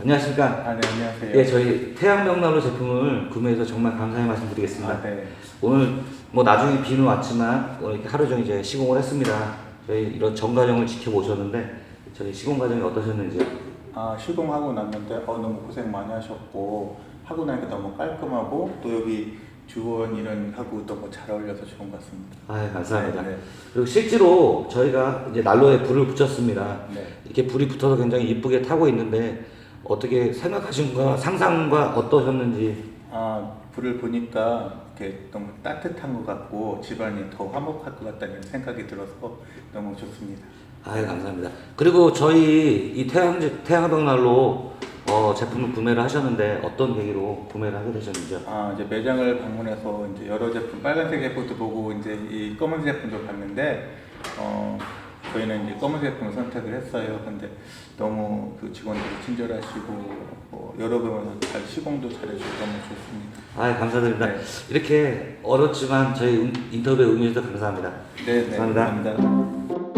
안녕하십니까. 아, 네, 안녕하세요. 예, 저희 태양명나루 제품을 구매해서 정말 감사의 말씀드리겠습니다. 아, 네. 오늘 뭐 나중에 비는 왔지만 오늘 이렇게 하루 종일 이제 시공을 했습니다. 저희 이런 전 과정을 지켜보셨는데 저희 시공 과정이 어떠셨는지요? 아, 시공하고 났는데 너무 고생 많이 하셨고 하고 나니까 너무 깔끔하고 또 여기 주원 이런 하고 너무 잘 어울려서 좋은 것 같습니다. 아, 감사합니다. 네, 네. 그리고 실제로 저희가 이제 난로에 불을 붙였습니다. 네. 이렇게 불이 붙어서 굉장히 이쁘게 타고 있는데 어떻게 생각하신가 상상과 어떠셨는지. 아, 불을 보니까 이렇게 너무 따뜻한 것 같고 집안이 더 화목할 것 같다는 생각이 들어서 너무 좋습니다. 아, 감사합니다. 그리고 저희 이 태양광난로 제품을 구매를 하셨는데 어떤 계기로 구매를 하게 되셨는지요? 아, 이제 매장을 방문해서 이제 여러 제품, 빨간색 제품도 보고 이제 이 검은 제품도 봤는데, 저희는 이제 검은 제품을 선택을 했어요. 근데 너무 그 직원들이 친절하시고, 여러 번 잘 시공도 잘해주고 너무 좋습니다. 아, 감사드립니다. 네. 이렇게 어렵지만 저희 인터뷰에 응해주셔서 감사합니다. 네, 네, 감사합니다. 감사합니다.